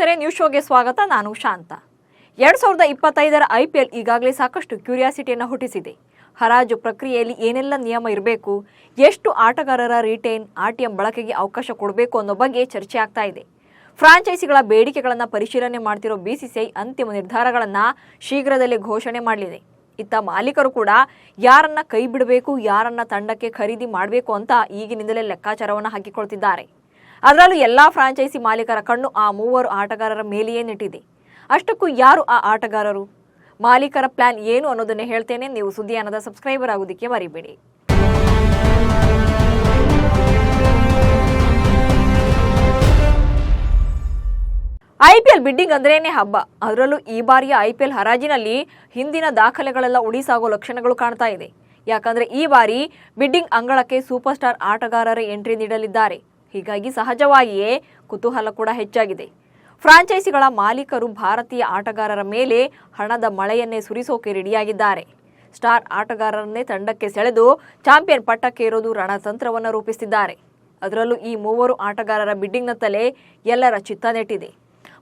ಸ್ನೇಹಿತರೆ, ನ್ಯೂಸ್ ಶೋಗೆ ಸ್ವಾಗತ. ನಾನು ಶಾಂತ. 2025ರ IPL ಈಗಾಗಲೇ ಸಾಕಷ್ಟು ಕ್ಯೂರಿಯಾಸಿಟಿಯನ್ನು ಹುಟ್ಟಿಸಿದೆ. ಹರಾಜು ಪ್ರಕ್ರಿಯೆಯಲ್ಲಿ ಏನೆಲ್ಲ ನಿಯಮ ಇರಬೇಕು, ಎಷ್ಟು ಆಟಗಾರರ ರಿಟೇನ್ RTM ಬಳಕೆಗೆ ಅವಕಾಶ ಕೊಡಬೇಕು ಅನ್ನೋ ಬಗ್ಗೆ ಚರ್ಚೆ ಆಗ್ತಾ ಇದೆ. ಫ್ರಾಂಚೈಸಿಗಳ ಬೇಡಿಕೆಗಳನ್ನು ಪರಿಶೀಲನೆ ಮಾಡ್ತಿರೋ BCCI ಅಂತಿಮ ನಿರ್ಧಾರಗಳನ್ನು ಶೀಘ್ರದಲ್ಲೇ ಘೋಷಣೆ ಮಾಡಲಿದೆ. ಇತ್ತ ಮಾಲೀಕರು ಕೂಡ ಯಾರನ್ನ ಕೈ ಬಿಡಬೇಕು, ಯಾರನ್ನ ತಂಡಕ್ಕೆ ಖರೀದಿ ಮಾಡಬೇಕು ಅಂತ ಈಗಿನಿಂದಲೇ ಲೆಕ್ಕಾಚಾರವನ್ನು ಹಾಕಿಕೊಳ್ತಿದ್ದಾರೆ. ಅದರಲ್ಲೂ ಎಲ್ಲಾ ಫ್ರಾಂಚೈಸಿ ಮಾಲೀಕರ ಕಣ್ಣು ಆ ಮೂವರು ಆಟಗಾರರ ಮೇಲೆಯೇ ನೆಟ್ಟಿದೆ. ಅಷ್ಟಕ್ಕೂ ಯಾರು ಆ ಆಟಗಾರರು, ಮಾಲೀಕರ ಪ್ಲಾನ್ ಏನು ಅನ್ನೋದನ್ನೇ ಹೇಳ್ತೇನೆ. ನೀವು ಸುದ್ದಿಯಾನದ ಸಬ್ಸ್ಕ್ರೈಬರ್ ಆಗೋದಕ್ಕೆ ಮರಿಬೇಡಿ. IPL ಬಿಡ್ಡಿಂಗ್ ಅಂದ್ರೇನೆ ಹಬ್ಬ. ಅದರಲ್ಲೂ ಈ ಬಾರಿಯ IPL ಹರಾಜಿನಲ್ಲಿ ಹಿಂದಿನ ದಾಖಲೆಗಳೆಲ್ಲ ಉಳಿಸಾಗೋ ಲಕ್ಷಣಗಳು ಕಾಣ್ತಾ ಇದೆ. ಯಾಕಂದ್ರೆ ಈ ಬಾರಿ ಬಿಡ್ಡಿಂಗ್ ಅಂಗಳಕ್ಕೆ ಸೂಪರ್ ಸ್ಟಾರ್ ಆಟಗಾರರ ಎಂಟ್ರಿ ನೀಡಲಿದ್ದಾರೆ. ಹೀಗಾಗಿ ಸಹಜವಾಗಿಯೇ ಕುತೂಹಲ ಕೂಡ ಹೆಚ್ಚಾಗಿದೆ. ಫ್ರಾಂಚೈಸಿಗಳ ಮಾಲೀಕರು ಭಾರತೀಯ ಆಟಗಾರರ ಮೇಲೆ ಹಣದ ಮಳೆಯನ್ನೇ ಸುರಿಸೋಕೆ ರೆಡಿಯಾಗಿದ್ದಾರೆ. ಸ್ಟಾರ್ ಆಟಗಾರರನ್ನೇ ತಂಡಕ್ಕೆ ಸೆಳೆದು ಚಾಂಪಿಯನ್ ಪಟ್ಟಕ್ಕೇರೋದು ರಣತಂತ್ರವನ್ನು ರೂಪಿಸುತ್ತಿದ್ದಾರೆ. ಅದರಲ್ಲೂ ಈ ಮೂವರು ಆಟಗಾರರ ಬಿಡ್ಡಿಂಗ್ನ ತಲೆ ಎಲ್ಲರ ಚಿತ್ತ ನೆಟ್ಟಿದೆ.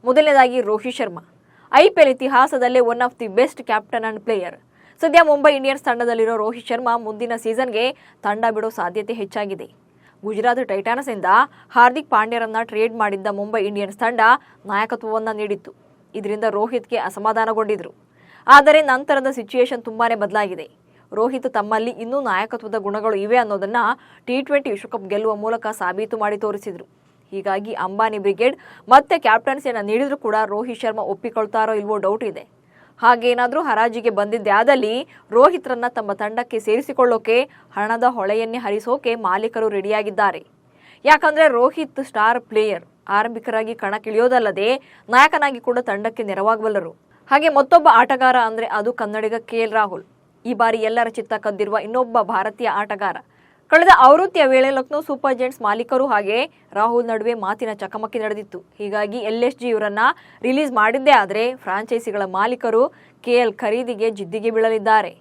ಮೊದಲನೇದಾಗಿ ರೋಹಿತ್ ಶರ್ಮಾ. IPL ಇತಿಹಾಸದಲ್ಲೇ one of the best captain and player. ಸದ್ಯ ಮುಂಬೈ ಇಂಡಿಯನ್ಸ್ ತಂಡದಲ್ಲಿರೋ ರೋಹಿತ್ ಶರ್ಮಾ ಮುಂದಿನ ಸೀಸನ್ಗೆ ತಂಡ ಬಿಡೋ ಸಾಧ್ಯತೆ ಹೆಚ್ಚಾಗಿದೆ. ಗುಜರಾತ್ ಟೈಟಾನ್ಸ್ ಇಂದ ಹಾರ್ದಿಕ್ ಪಾಂಡ್ಯರನ್ನ ಟ್ರೇಡ್ ಮಾಡಿದ್ದ ಮುಂಬೈ ಇಂಡಿಯನ್ಸ್ ತಂಡ ನಾಯಕತ್ವವನ್ನು ನೀಡಿತ್ತು. ಇದರಿಂದ ರೋಹಿತ್ಗೆ ಅಸಮಾಧಾನಗೊಂಡಿದ್ರು. ಆದರೆ ನಂತರದ ಸಿಚುಯೇಷನ್ ತುಂಬಾನೇ ಬದಲಾಗಿದೆ. ರೋಹಿತ್ ತಮ್ಮಲ್ಲಿ ಇನ್ನೂ ನಾಯಕತ್ವದ ಗುಣಗಳು ಇವೆ ಅನ್ನೋದನ್ನ T20 ವಿಶ್ವಕಪ್ ಗೆಲ್ಲುವ ಮೂಲಕ ಸಾಬೀತು ಮಾಡಿ ತೋರಿಸಿದ್ರು. ಹೀಗಾಗಿ ಅಂಬಾನಿ ಬ್ರಿಗೇಡ್ ಮತ್ತೆ ಕ್ಯಾಪ್ಟನ್ಸಿಯನ್ನು ನೀಡಿದ್ರೂ ಕೂಡ ರೋಹಿತ್ ಶರ್ಮಾ ಒಪ್ಪಿಕೊಳ್ತಾರೋ ಇಲ್ವೋ ಡೌಟ್ ಇದೆ. ಹಾಗೇನಾದ್ರೂ ಹರಾಜಿಗೆ ಬಂದಿದ್ದೇ ಆದಲ್ಲಿ ರೋಹಿತ್ರನ್ನ ತಮ್ಮ ತಂಡಕ್ಕೆ ಸೇರಿಸಿಕೊಳ್ಳೋಕೆ ಹಣದ ಹೊಳೆಯನ್ನೇ ಹರಿಸೋಕೆ ಮಾಲೀಕರು ರೆಡಿಯಾಗಿದ್ದಾರೆ. ಯಾಕಂದ್ರೆ ರೋಹಿತ್ ಸ್ಟಾರ್ ಪ್ಲೇಯರ್, ಆರಂಭಿಕರಾಗಿ ಕಣಕ್ಕಿಳಿಯೋದಲ್ಲದೆ ನಾಯಕನಾಗಿ ಕೂಡ ತಂಡಕ್ಕೆ ನೆರವಾಗಬಲ್ಲರು. ಹಾಗೆ ಮತ್ತೊಬ್ಬ ಆಟಗಾರ ಅಂದ್ರೆ ಅದು ಕನ್ನಡಿಗ KL ರಾಹುಲ್. ಈ ಬಾರಿ ಎಲ್ಲರ ಚಿತ್ತ ಕದ್ದಿರುವ ಇನ್ನೊಬ್ಬ ಭಾರತೀಯ ಆಟಗಾರ. ಕಳೆದ ಆವೃತ್ತಿಯ ವೇಳೆ ಲಕ್ನೋ ಸೂಪರ್ ಜೈಂಟ್ಸ್ ಮಾಲೀಕರು ಹಾಗೆ ರಾಹುಲ್ ನಡುವೆ ಮಾತಿನ ಚಕಮಕಿ ನಡೆದಿತ್ತು. ಹೀಗಾಗಿ LSG ಇವರನ್ನ ರಿಲೀಸ್ ಮಾಡಿದ್ದೇ ಆದರೆ ಫ್ರಾಂಚೈಸಿಗಳ ಮಾಲೀಕರು KL ಖರೀದಿಗೆ ಜಿದ್ದಿಗೆ ಬೀಳಲಿದ್ದಾರೆ.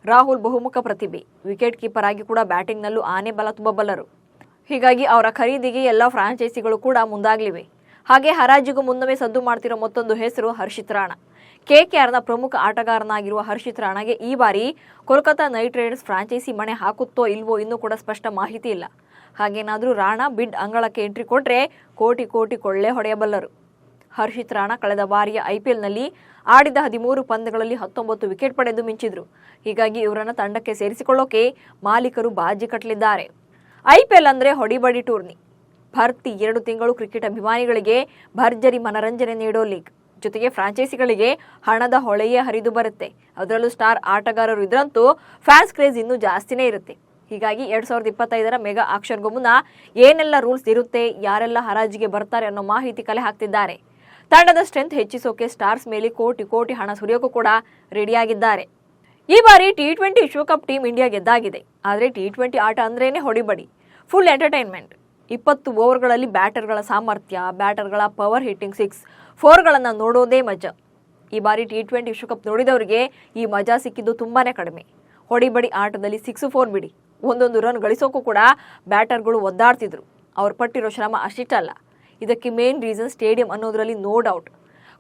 ರಾಹುಲ್ ಬಹುಮುಖ ಪ್ರತಿಭೆ, ವಿಕೆಟ್ ಕೀಪರ್ ಆಗಿ ಕೂಡ ಬ್ಯಾಟಿಂಗ್ನಲ್ಲೂ ಆನೆ ಬಲ ತುಂಬಬಲ್ಲರು. ಹೀಗಾಗಿ ಅವರ ಖರೀದಿಗೆ ಎಲ್ಲ ಫ್ರಾಂಚೈಸಿಗಳು ಕೂಡ ಮುಂದಾಗಲಿವೆ. ಹಾಗೆ ಹರಾಜಿಗೂ ಮುನ್ನವೇ ಸದ್ದು ಮಾಡ್ತಿರೋ ಮತ್ತೊಂದು ಹೆಸರು ಹರ್ಷಿತ್ ರಾಣಾ. KKRನ ಪ್ರಮುಖ ಆಟಗಾರನಾಗಿರುವ ಹರ್ಷಿತ್ ರಾಣಾಗೆ ಈ ಬಾರಿ ಕೋಲ್ಕತಾ ನೈಟ್ ರೈಡರ್ಸ್ ಫ್ರಾಂಚೈಸಿ ಮಣೆ ಹಾಕುತ್ತೋ ಇಲ್ವೋ ಇನ್ನೂ ಕೂಡ ಸ್ಪಷ್ಟ ಮಾಹಿತಿ ಇಲ್ಲ. ಹಾಗೇನಾದರೂ ರಾಣಾ ಬಿಡ್ ಅಂಗಳಕ್ಕೆ ಎಂಟ್ರಿ ಕೊಟ್ರೆ ಕೋಟಿ ಕೋಟಿ ಕೊಳ್ಳೆ ಹೊಡೆಯಬಲ್ಲರು. ಹರ್ಷಿತ್ ರಾಣಾ ಕಳೆದ ಬಾರಿಯ IPLನಲ್ಲಿ ಆಡಿದ 13 ಪಂದ್ಯಗಳಲ್ಲಿ 19 ವಿಕೆಟ್ ಪಡೆದು ಮಿಂಚಿದ್ರು. ಹೀಗಾಗಿ ಇವರನ್ನು ತಂಡಕ್ಕೆ ಸೇರಿಸಿಕೊಳ್ಳೋಕೆ ಮಾಲೀಕರು ಬಾಜಿ ಕಟ್ಟಲಿದ್ದಾರೆ. IPL ಅಂದ್ರೆ ಹೊಡಿಬಡಿ ಟೂರ್ನಿ. ಭರ್ತಿ 2 ತಿಂಗಳು ಕ್ರಿಕೆಟ್ ಅಭಿಮಾನಿಗಳಿಗೆ ಭರ್ಜರಿ ಮನರಂಜನೆ ನೀಡೋ ಲೀಗ್. ಜೊತೆಗೆ ಫ್ರಾಂಚೈಸಿಗಳಿಗೆ ಹಣದ ಹೊಳೆಯೇ ಹರಿದು ಬರುತ್ತೆ. ಅದರಲ್ಲೂ ಸ್ಟಾರ್ ಆಟಗಾರರು ಇದ್ರಂತೂ ಫ್ಯಾನ್ಸ್ ಕ್ರೇಜ್ ಇನ್ನೂ ಜಾಸ್ತಿನೇ ಇರುತ್ತೆ. ಹೀಗಾಗಿ 2025ರ ಮೆಗಾ ಆಕ್ಷನ್ಗೂ ಮುನ್ನ ಏನೆಲ್ಲ ರೂಲ್ಸ್ ಇರುತ್ತೆ, ಯಾರೆಲ್ಲ ಹರಾಜಿಗೆ ಬರ್ತಾರೆ ಅನ್ನೋ ಮಾಹಿತಿ ಕಲೆ ಹಾಕ್ತಿದ್ದಾರೆ. ತಂಡದ ಸ್ಟ್ರೆಂತ್ ಹೆಚ್ಚಿಸೋಕೆ ಸ್ಟಾರ್ಸ್ ಮೇಲೆ ಕೋಟಿ ಕೋಟಿ ಹಣ ಸುರಿಯೋಕ್ಕೂ ಕೂಡ ರೆಡಿಯಾಗಿದ್ದಾರೆ. ಈ ಬಾರಿ T20 ವಿಶ್ವಕಪ್ ಟೀಮ್ ಇಂಡಿಯಾ ಗೆದ್ದಾಗಿದೆ. ಆದರೆ T20 ಆಟ ಅಂದ್ರೇನೆ ಹೊಡಿಬಡಿ, ಫುಲ್ ಎಂಟರ್ಟೈನ್ಮೆಂಟ್. 20 ಓವರ್ಗಳಲ್ಲಿ ಬ್ಯಾಟರ್ಗಳ ಸಾಮರ್ಥ್ಯ, ಬ್ಯಾಟರ್ಗಳ ಪವರ್ ಹಿಟ್ಟಿಂಗ್ 6-4ಗಳನ್ನು ನೋಡೋದೇ ಮಜಾ. ಈ ಬಾರಿ T20 ವಿಶ್ವಕಪ್ ನೋಡಿದವರಿಗೆ ಈ ಮಜಾ ಸಿಕ್ಕಿದ್ದು ತುಂಬಾನೇ ಕಡಿಮೆ. ಹೊಡಿಬಡಿ ಆಟದಲ್ಲಿ 6-4 ಬಿಡಿ, ಒಂದೊಂದು ರನ್ ಗಳಿಸೋಕ್ಕೂ ಕೂಡ ಬ್ಯಾಟರ್ಗಳು ಒದ್ದಾಡ್ತಿದ್ರು. ಅವ್ರು ಪಟ್ಟಿರೋ ಶ್ರಮ ಅಷ್ಟಿಷ್ಟಲ್ಲ. ಇದಕ್ಕೆ ಮೇನ್ ರೀಸನ್ ಸ್ಟೇಡಿಯಂ ಅನ್ನೋದ್ರಲ್ಲಿ ನೋ ಡೌಟ್.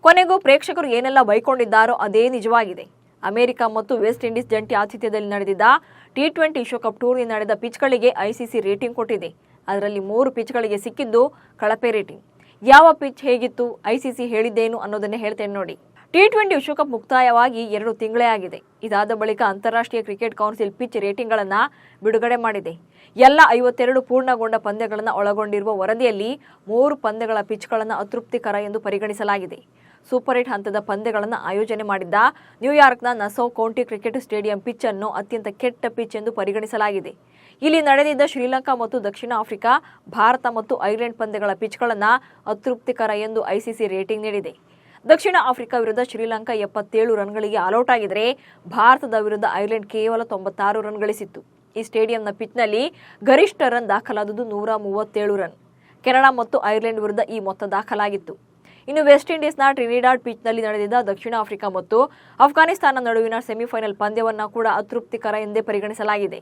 ಕೊನೆಗೂ ಪ್ರೇಕ್ಷಕರು ಏನೆಲ್ಲ ಬೈಕೊಂಡಿದ್ದಾರೋ ಅದೇ ನಿಜವಾಗಿದೆ. ಅಮೆರಿಕ ಮತ್ತು ವೆಸ್ಟ್ ಇಂಡೀಸ್ ಜಂಟಿ ಆತಿಥ್ಯದಲ್ಲಿ ನಡೆದಿದ್ದ T20 ವಿಶ್ವಕಪ್ ಟೂರ್ನಿ ನಡೆದ ಪಿಚ್ಗಳಿಗೆ ICC ರೇಟಿಂಗ್ ಕೊಟ್ಟಿದೆ. ಅದರಲ್ಲಿ 3 ಪಿಚ್ಗಳಿಗೆ ಸಿಕ್ಕಿದ್ದು ಕಳಪೆ ರೇಟಿಂಗ್. ಯಾವ ಪಿಚ್ ಹೇಗಿತ್ತು, ICC ಹೇಳಿದ್ದೇನು ಅನ್ನೋದನ್ನೇ ಹೇಳ್ತೇನೆ ನೋಡಿ. T20 ವಿಶ್ವಕಪ್ ಮುಕ್ತಾಯವಾಗಿ 2 ತಿಂಗಳೇ ಆಗಿದೆ. ಇದಾದ ಬಳಿಕ ಅಂತಾರಾಷ್ಟ್ರೀಯ ಕ್ರಿಕೆಟ್ ಕೌನ್ಸಿಲ್ ಪಿಚ್ ರೇಟಿಂಗ್ಗಳನ್ನು ಬಿಡುಗಡೆ ಮಾಡಿದೆ. ಎಲ್ಲ 52 ಪೂರ್ಣಗೊಂಡ ಪಂದ್ಯಗಳನ್ನು ಒಳಗೊಂಡಿರುವ ವರದಿಯಲ್ಲಿ 3 ಪಂದ್ಯಗಳ ಪಿಚ್ಗಳನ್ನು ಅತೃಪ್ತಿಕರ ಎಂದು ಪರಿಗಣಿಸಲಾಗಿದೆ. ಸೂಪರ್ 8 ಹಂತದ ಪಂದ್ಯಗಳನ್ನು ಆಯೋಜನೆ ಮಾಡಿದ್ದ ನ್ಯೂಯಾರ್ಕ್ನ ನಸೌ ಕೌಂಟಿ ಕ್ರಿಕೆಟ್ ಸ್ಟೇಡಿಯಂ ಪಿಚ್ ಅನ್ನು ಅತ್ಯಂತ ಕೆಟ್ಟ ಪಿಚ್ ಎಂದು ಪರಿಗಣಿಸಲಾಗಿದೆ. ಇಲ್ಲಿ ನಡೆದಿದ್ದ ಶ್ರೀಲಂಕಾ ಮತ್ತು ದಕ್ಷಿಣ ಆಫ್ರಿಕಾ, ಭಾರತ ಮತ್ತು ಐರ್ಲೆಂಡ್ ಪಂದ್ಯಗಳ ಪಿಚ್ಗಳನ್ನು ಅತೃಪ್ತಿಕರ ಎಂದು ICC ರೇಟಿಂಗ್ ನೀಡಿದೆ. ದಕ್ಷಿಣ ಆಫ್ರಿಕಾ ವಿರುದ್ಧ ಶ್ರೀಲಂಕಾ 77 ರನ್ಗಳಿಗೆ ಆಲ್ಔಟ್ ಆಗಿದ್ರೆ ಭಾರತದ ವಿರುದ್ಧ ಐರ್ಲೆಂಡ್ ಕೇವಲ 96 ರನ್ ಗಳಿಸಿತ್ತು. ಈ ಸ್ಟೇಡಿಯಂನ ಪಿಚ್ನಲ್ಲಿ ಗರಿಷ್ಠ ರನ್ ದಾಖಲಾದುದು 137 ರನ್. ಕೆನಡಾ ಮತ್ತು ಐರ್ಲೆಂಡ್ ವಿರುದ್ಧ ಈ ಮೊತ್ತ ದಾಖಲಾಗಿತ್ತು. ಇನ್ನು ವೆಸ್ಟ್ ಇಂಡೀಸ್ನ ಟ್ರಿನಿಡಾಡ್ ಪಿಚ್ನಲ್ಲಿ ನಡೆದಿದ್ದ ದಕ್ಷಿಣ ಆಫ್ರಿಕಾ ಮತ್ತು ಅಫ್ಘಾನಿಸ್ತಾನ ನಡುವಿನ ಸೆಮಿಫೈನಲ್ ಪಂದ್ಯವನ್ನು ಕೂಡ ಅತೃಪ್ತಿಕರ ಎಂದೇ ಪರಿಗಣಿಸಲಾಗಿದೆ.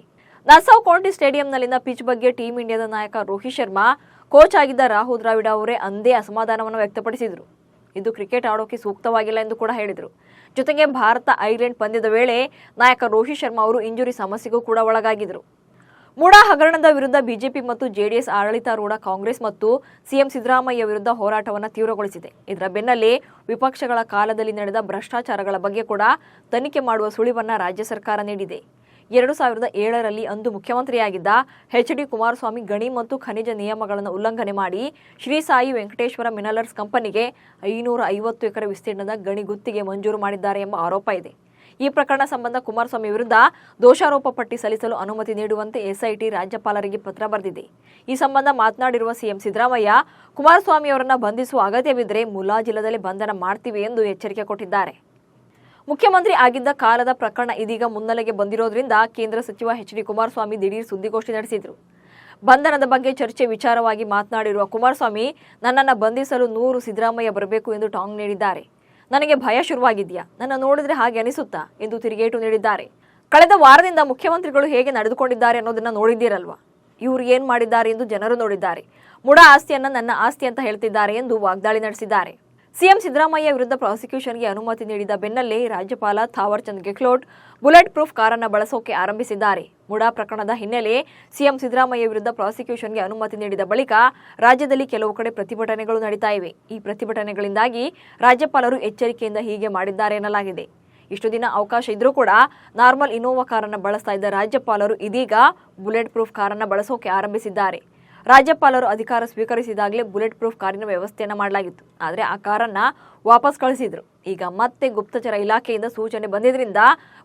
ನಸೌ ಕೌಂಟಿ ಸ್ಟೇಡಿಯಂನಲ್ಲಿನ ಪಿಚ್ ಬಗ್ಗೆ ಟೀಂ ಇಂಡಿಯಾದ ನಾಯಕ ರೋಹಿತ್ ಶರ್ಮಾ, ಕೋಚ್ ಆಗಿದ್ದ ರಾಹುಲ್ ದ್ರಾವಿಡ್ ಅವರೇ ಅಂದೇ ಅಸಮಾಧಾನವನ್ನು ವ್ಯಕ್ತಪಡಿಸಿದರು. ಇದು ಕ್ರಿಕೆಟ್ ಆಡೋಕೆ ಸೂಕ್ತವಾಗಿಲ್ಲ ಎಂದು ಕೂಡ ಹೇಳಿದರು. ಜೊತೆಗೆ ಭಾರತ ಐರ್ಲೆಂಡ್ ಪಂದ್ಯದ ವೇಳೆ ನಾಯಕ ರೋಹಿತ್ ಶರ್ಮಾ ಅವರು ಇಂಜುರಿ ಸಮಸ್ಯೆಗೂ ಕೂಡ ಒಳಗಾಗಿದ್ದರು. ಮುಡಾ ಹಗರಣದ ವಿರುದ್ಧ ಬಿಜೆಪಿ ಮತ್ತು ಜೆಡಿಎಸ್ ಆಡಳಿತಾರೂಢ ಕಾಂಗ್ರೆಸ್ ಮತ್ತು ಸಿಎಂ ಸಿದ್ದರಾಮಯ್ಯ ವಿರುದ್ಧ ಹೋರಾಟವನ್ನು ತೀವ್ರಗೊಳಿಸಿದೆ. ಇದರ ಬೆನ್ನಲ್ಲೇ ವಿಪಕ್ಷಗಳ ಕಾಲದಲ್ಲಿ ನಡೆದ ಭ್ರಷ್ಟಾಚಾರಗಳ ಬಗ್ಗೆ ಕೂಡ ತನಿಖೆ ಮಾಡುವ ಸುಳಿವನ್ನ ರಾಜ್ಯ ಸರ್ಕಾರ ನೀಡಿದೆ. 2007ರಲ್ಲಿ ಅಂದು ಮುಖ್ಯಮಂತ್ರಿಯಾಗಿದ್ದ ಎಚ್.ಡಿ. ಕುಮಾರಸ್ವಾಮಿ ಗಣಿ ಮತ್ತು ಖನಿಜ ನಿಯಮಗಳನ್ನು ಉಲ್ಲಂಘನೆ ಮಾಡಿ ಶ್ರೀ ಸಾಯಿ ವೆಂಕಟೇಶ್ವರ ಮಿನರಲ್ಸ್ ಕಂಪನಿಗೆ 550 ಎಕರೆ ವಿಸ್ತೀರ್ಣದ ಗಣಿ ಗುತ್ತಿಗೆ ಮಂಜೂರು ಮಾಡಿದ್ದಾರೆ ಎಂಬ ಆರೋಪ ಇದೆ. ಈ ಪ್ರಕರಣ ಸಂಬಂಧ ಕುಮಾರಸ್ವಾಮಿ ವಿರುದ್ಧ ದೋಷಾರೋಪ ಪಟ್ಟಿ ಸಲ್ಲಿಸಲು ಅನುಮತಿ ನೀಡುವಂತೆ ಎಸ್ಐಟಿ ರಾಜ್ಯಪಾಲರಿಗೆ ಪತ್ರ ಬರೆದಿದೆ. ಈ ಸಂಬಂಧ ಮಾತನಾಡಿರುವ ಸಿಎಂ ಸಿದ್ದರಾಮಯ್ಯ, ಕುಮಾರಸ್ವಾಮಿ ಅವರನ್ನ ಬಂಧಿಸುವ ಅಗತ್ಯವಿದ್ದರೆ ಮುಲಾಜಿಲ್ಲದಲ್ಲೇ ಬಂಧನ ಮಾಡ್ತೀವಿ ಎಂದು ಎಚ್ಚರಿಕೆ ಕೊಟ್ಟಿದ್ದಾರೆ. ಮುಖ್ಯಮಂತ್ರಿ ಆಗಿದ್ದ ಕಾಲದ ಪ್ರಕರಣ ಇದೀಗ ಮುನ್ನೆಲೆಗೆ ಬಂದಿರೋದ್ರಿಂದ ಕೇಂದ್ರ ಸಚಿವ ಎಚ್.ಡಿ. ಕುಮಾರಸ್ವಾಮಿ ದಿಢೀರ್ ಸುದ್ದಿಗೋಷ್ಠಿ ನಡೆಸಿದರು. ಬಂಧನದ ಬಗ್ಗೆ ಚರ್ಚೆ ವಿಚಾರವಾಗಿ ಮಾತನಾಡಿರುವ ಕುಮಾರಸ್ವಾಮಿ, ನನ್ನನ್ನು ಬಂಧಿಸಲು 100 ಸಿದ್ದರಾಮಯ್ಯ ಬರಬೇಕು ಎಂದು ಟಾಂಗ್ ನೀಡಿದ್ದಾರೆ. ನನಗೆ ಭಯ ಶುರುವಾಗಿದೆಯಾ, ನನ್ನ ನೋಡಿದ್ರೆ ಹಾಗೆ ಅನಿಸುತ್ತಾ ಎಂದು ತಿರುಗೇಟು ನೀಡಿದ್ದಾರೆ. ಕಳೆದ ವಾರದಿಂದ ಮುಖ್ಯಮಂತ್ರಿಗಳು ಹೇಗೆ ನಡೆದುಕೊಂಡಿದ್ದಾರೆ ಅನ್ನೋದನ್ನ ನೋಡಿದ್ದೀರಲ್ವಾ, ಇವರು ಏನ್ ಮಾಡಿದ್ದಾರೆ ಎಂದು ಜನರು ನೋಡಿದ್ದಾರೆ. ಮುಡಾ ಆಸ್ತಿಯನ್ನ ನನ್ನ ಆಸ್ತಿ ಅಂತ ಹೇಳ್ತಿದ್ದಾರೆ ಎಂದು ವಾಗ್ದಾಳಿ ನಡೆಸಿದ್ದಾರೆ. ಸಿಎಂ ಸಿದ್ದರಾಮಯ್ಯ ವಿರುದ್ಧ ಪ್ರಾಸಿಕ್ಯೂಷನ್ಗೆ ಅನುಮತಿ ನೀಡಿದ ಬೆನ್ನಲ್ಲೇ ರಾಜ್ಯಪಾಲ ಥಾವರ್ ಚಂದ್ ಗೆಹ್ಲೋಟ್ ಬುಲೆಟ್ ಪ್ರೂಫ್ ಕಾರನ್ನು ಬಳಸೋಕೆ ಆರಂಭಿಸಿದ್ದಾರೆ. ಮುಡಾ ಪ್ರಕರಣದ ಹಿನ್ನೆಲೆ ಸಿಎಂ ಸಿದ್ದರಾಮಯ್ಯ ವಿರುದ್ಧ ಪ್ರಾಸಿಕ್ಯೂಷನ್ಗೆ ಅನುಮತಿ ನೀಡಿದ ಬಳಿಕ ರಾಜ್ಯದಲ್ಲಿ ಕೆಲವು ಕಡೆ ಪ್ರತಿಭಟನೆಗಳು ನಡೀತಾ ಇವೆ. ಈ ಪ್ರತಿಭಟನೆಗಳಿಂದಾಗಿ ರಾಜ್ಯಪಾಲರು ಎಚ್ಚರಿಕೆಯಿಂದ ಹೀಗೆ ಮಾಡಿದ್ದಾರೆ ಎನ್ನಲಾಗಿದೆ. ಇಷ್ಟು ದಿನ ಅವಕಾಶ ಇದ್ರೂ ಕೂಡ ನಾರ್ಮಲ್ ಇನೋವಾ ಕಾರನ್ನು ಬಳಸ್ತಾ ಇದ್ದ ರಾಜ್ಯಪಾಲರು ಇದೀಗ ಬುಲೆಟ್ ಪ್ರೂಫ್ ಕಾರನ್ನು ಬಳಸೋಕೆ ಆರಂಭಿಸಿದ್ದಾರೆ. ರಾಜ್ಯಪಾಲರು ಅಧಿಕಾರ ಸ್ವೀಕರಿಸಿದಾಗಲೇ ಬುಲೆಟ್ ಪ್ರೂಫ್ ಕಾರಿನ ವ್ಯವಸ್ಥೆಯನ್ನು ಮಾಡಲಾಗಿತ್ತು. ಆದರೆ ಆ ಕಾರನ್ನ ವಾಪಸ್ ಕಳಿಸಿದ್ರು. ಈಗ ಮತ್ತೆ ಗುಪ್ತಚರ ಇಲಾಖೆಯಿಂದ ಸೂಚನೆ ಬಂದಿದ್ರಿಂದ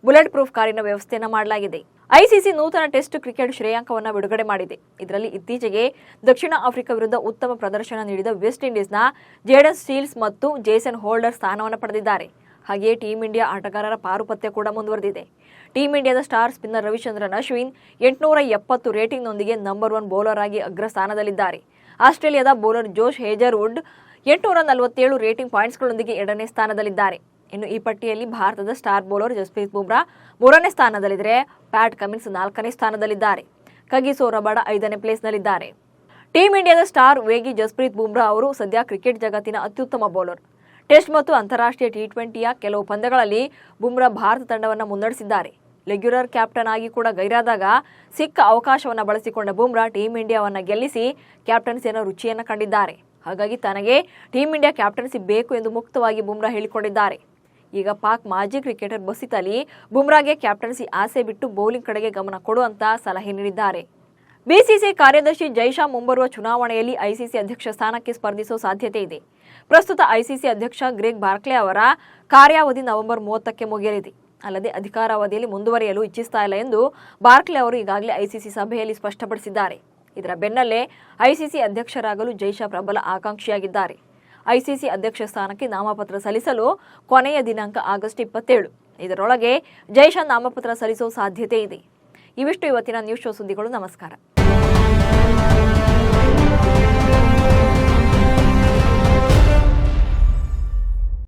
ಬುಲೆಟ್ ಪ್ರೂಫ್ ಕಾರಿನ ವ್ಯವಸ್ಥೆಯನ್ನು ಮಾಡಲಾಗಿದೆ. ಐಸಿಸಿ ನೂತನ ಟೆಸ್ಟ್ ಕ್ರಿಕೆಟ್ ಶ್ರೇಯಾಂಕವನ್ನು ಬಿಡುಗಡೆ ಮಾಡಿದೆ. ಇದರಲ್ಲಿ ಇತ್ತೀಚೆಗೆ ದಕ್ಷಿಣ ಆಫ್ರಿಕಾ ವಿರುದ್ಧ ಉತ್ತಮ ಪ್ರದರ್ಶನ ನೀಡಿದ ವೆಸ್ಟ್ ಇಂಡೀಸ್ನ ಜೇಡನ್ ಸ್ಟೀಲ್ಸ್ ಮತ್ತು ಜೇಸನ್ ಹೋಲ್ಡರ್ ಸ್ಥಾನವನ್ನು ಪಡೆದಿದ್ದಾರೆ. ಹಾಗೆಯೇ ಟೀಂ ಇಂಡಿಯಾ ಆಟಗಾರರ ಪಾರುಪತ್ಯ ಕೂಡ ಮುಂದುವರೆದಿದೆ. ಟೀಂ ಇಂಡಿಯಾದ ಸ್ಟಾರ್ ಸ್ಪಿನ್ನರ್ ರವಿಚಂದ್ರನ್ ಅಶ್ವಿನ್ 870 ರೇಟಿಂಗ್ನೊಂದಿಗೆ ನಂಬರ್ 1 ಬೌಲರ್ ಆಗಿ ಅಗ್ರಸ್ಥಾನದಲ್ಲಿದ್ದಾರೆ. ಆಸ್ಟ್ರೇಲಿಯಾದ ಬೌಲರ್ ಜೋಶ್ ಹೇಜರ್ವುಡ್ 847 ರೇಟಿಂಗ್ ಪಾಯಿಂಟ್ಸ್ಗಳೊಂದಿಗೆ 2ನೇ ಸ್ಥಾನದಲ್ಲಿದ್ದಾರೆ. ಇನ್ನು ಈ ಪಟ್ಟಿಯಲ್ಲಿ ಭಾರತದ ಸ್ಟಾರ್ ಬೌಲರ್ ಜಸ್ಪ್ರೀತ್ ಬುಮ್ರಾ 3ನೇ ಸ್ಥಾನದಲ್ಲಿದ್ದರೆ ಪ್ಯಾಟ್ ಕಮಿನ್ಸ್ 4ನೇ ಸ್ಥಾನದಲ್ಲಿದ್ದಾರೆ. ಕಗಿಸೋ ರಬಾಡ 5ನೇ ಪ್ಲೇಸ್ನಲ್ಲಿದ್ದಾರೆ. ಟೀಂ ಇಂಡಿಯಾದ ಸ್ಟಾರ್ ವೇಗಿ ಜಸ್ಪ್ರೀತ್ ಬುಮ್ರಾ ಅವರು ಸದ್ಯ ಕ್ರಿಕೆಟ್ ಜಗತ್ತಿನ ಅತ್ಯುತ್ತಮ ಬೌಲರ್. ಟೆಸ್ಟ್ ಮತ್ತು ಅಂತಾರಾಷ್ಟ್ರೀಯ ಟಿ20ಯ ಕೆಲವು ಪಂದ್ಯಗಳಲ್ಲಿ ಬುಮ್ರಾ ಭಾರತ ತಂಡವನ್ನು ಮುನ್ನಡೆಸಿದ್ದಾರೆ. ರೆಗ್ಯುಲರ್ ಕ್ಯಾಪ್ಟನ್ ಆಗಿ ಕೂಡ ಗೈರಾದಾಗ ಸಿಕ್ಕ ಅವಕಾಶವನ್ನು ಬಳಸಿಕೊಂಡ ಬುಮ್ರಾ ಟೀಂ ಇಂಡಿಯಾವನ್ನು ಗೆಲ್ಲಿಸಿ ಕ್ಯಾಪ್ಟನ್ಸಿಯನ್ನು ರುಚಿಯನ್ನು ಕಂಡಿದ್ದಾರೆ. ಹಾಗಾಗಿ ತನಗೆ ಟೀಂ ಇಂಡಿಯಾ ಕ್ಯಾಪ್ಟನ್ಸಿ ಬೇಕು ಎಂದು ಮುಕ್ತವಾಗಿ ಬುಮ್ರಾ ಹೇಳಿಕೊಂಡಿದ್ದಾರೆ. ಈಗ ಪಾಕ್ ಮಾಜಿ ಕ್ರಿಕೆಟರ್ ಬಸಿತ್ ಅಲಿ ಬುಮ್ರಾಗೆ ಕ್ಯಾಪ್ಟನ್ಸಿ ಆಸೆ ಬಿಟ್ಟು ಬೌಲಿಂಗ್ ಕಡೆಗೆ ಗಮನ ಕೊಡುವಂತ ಸಲಹೆ ನೀಡಿದ್ದಾರೆ. ಬಿಸಿಸಿಐ ಕಾರ್ಯದರ್ಶಿ ಜೈಶಾ ಮುಂಬರುವ ಚುನಾವಣೆಯಲ್ಲಿ ಐಸಿಸಿ ಅಧ್ಯಕ್ಷ ಸ್ಥಾನಕ್ಕೆ ಸ್ಪರ್ಧಿಸುವ ಸಾಧ್ಯತೆ ಇದೆ. ಪ್ರಸ್ತುತ ಐಸಿಸಿ ಅಧ್ಯಕ್ಷ ಗ್ರೆಗ್ ಬಾರ್ಕ್ಲೆ ಅವರ ಕಾರ್ಯಾವಧಿ ನವೆಂಬರ್ 30ಕ್ಕೆ ಮುಗಿಯಲಿದೆ. ಅಲ್ಲದೆ ಅಧಿಕಾರಾವಧಿಯಲ್ಲಿ ಮುಂದುವರಿಯಲು ಇಚ್ಛಿಸ್ತಾ ಇಲ್ಲ ಎಂದು ಬಾರ್ಕ್ಲೆ ಅವರು ಈಗಾಗಲೇ ಐಸಿಸಿ ಸಭೆಯಲ್ಲಿ ಸ್ಪಷ್ಟಪಡಿಸಿದ್ದಾರೆ. ಇದರ ಬೆನ್ನಲ್ಲೇ ಐಸಿಸಿ ಅಧ್ಯಕ್ಷರಾಗಲು ಜೈಶಾ ಪ್ರಬಲ ಆಕಾಂಕ್ಷಿಯಾಗಿದ್ದಾರೆ. ಐಸಿಸಿ ಅಧ್ಯಕ್ಷ ಸ್ಥಾನಕ್ಕೆ ನಾಮಪತ್ರ ಸಲ್ಲಿಸಲು ಕೊನೆಯ ದಿನಾಂಕ ಆಗಸ್ಟ್ 27. ಇದರೊಳಗೆ ಜೈಶಾ ನಾಮಪತ್ರ ಸಲ್ಲಿಸುವ ಸಾಧ್ಯತೆ ಇದೆ. ಇವಿಷ್ಟು ಇವತ್ತಿನ ನ್ಯೂಸ್ ಶೋ ಸುದ್ದಿಗಳು. ನಮಸ್ಕಾರ.